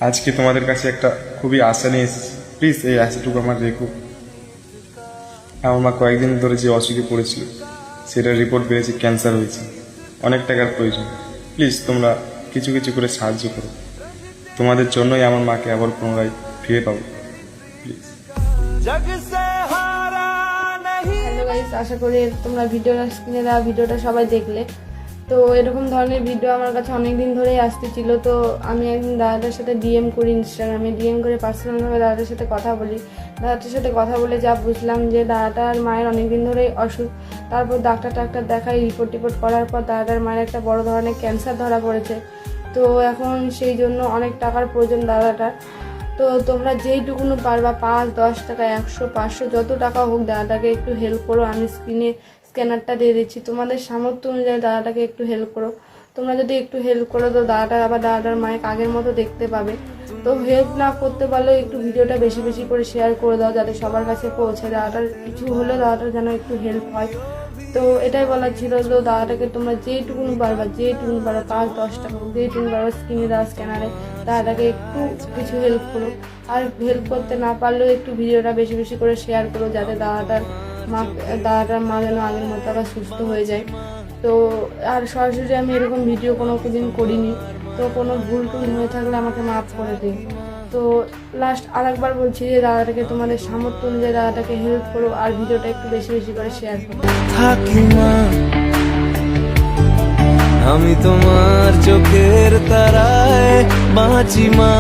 আজকে তোমাদের কাছে একটা খুবই আশা নিয়ে এসেছি, প্লিজ এই আশাটুকু আমার রেখো। আমার মা কয়েকদিন ধরে যে অসুখে পড়েছিল সেটার রিপোর্ট বেরিয়েছে ক্যান্সার হয়েছে, অনেক টাকার প্রয়োজন। প্লিজ তোমরা কিছু কিছু করে সাহায্য করো, তোমাদের জন্যই আমার মাকে আবার পুনরায় ফিরে পাবো, প্লিজ। হ্যালো গাইস, আশা করি তোমরা ভিডিওটা স্ক্রিনে দেওয়া ভিডিওটা সবাই দেখলে। তো এরকম ধরনের ভিডিও আমার কাছে অনেক দিন ধরেই আসতেছিল। তো আমি একদিন দাদাটার সাথে ডিএম করি, ইনস্টাগ্রামে ডিএম করে পার্সোনালভাবে দাদাটার সাথে কথা বলি। দাদাটার সাথে কথা বলে যা বুঝলাম যে দাদাটার মায়ের অনেক দিন ধরেই অসুখ। তারপর ডাক্তার দেখাই রিপোর্ট করার পর দাদাটার মায়ের একটা বড় ধরনের ক্যান্সার ধরা পড়েছে। তো এখন সেই জন্য অনেক টাকার প্রয়োজন দাদাটার। তো তোমরা যেইটুকুনো পারবা, 5-10 টাকা, 100-500 যত টাকা হোক দাদাটাকে একটু হেল্প করো। আমি স্ক্যানারটা দিয়ে দিচ্ছি, তোমাদের সামর্থ্য অনুযায়ী দাদাটাকে একটু হেল্প করো। তোমরা যদি একটু হেল্প করো তো দাদাটা আবার দাদাটার মায়ের আগের মতো দেখতে পাবে। তো হেল্প না করতে পারলেও একটু ভিডিওটা বেশি বেশি করে শেয়ার করে দাও, যাতে সবার কাছে পৌঁছে। দাদাটার কিছু হলে দাদাটার যেন একটু হেল্প হয়। তো এটাই বলার ছিল। তো দাদাটাকে তোমরা যেইটুকুনো পারবা 5-10 টাকা যেইটুকুনো পারবা স্ক্রিনে দেওয়া স্ক্যানারে দাদাটাকে একটু কিছু হেল্প করো। আর হেল্প করতে না পারলেও একটু ভিডিওটা বেশি বেশি করে শেয়ার করো, যাতে দাদাটার মা যেন আগের মতো আবার সুস্থ হয়ে যায়। তো আর সরাসরি আমি এরকম ভিডিও কোনো দিন করিনি, তো কোনো ভুল টুল হয়ে থাকলে আমাকে মাফ করে দিন। তো লাস্ট আরেকবার বলছি যে দাদাটাকে তোমাদের সামর্থ্য অনুযায়ী দাদাটাকে হেল্প করো, আর ভিডিওটা একটু বেশি বেশি করে শেয়ার করো। থাকি মা, আমি তোমার চোখের তারায় বাঁচি মা।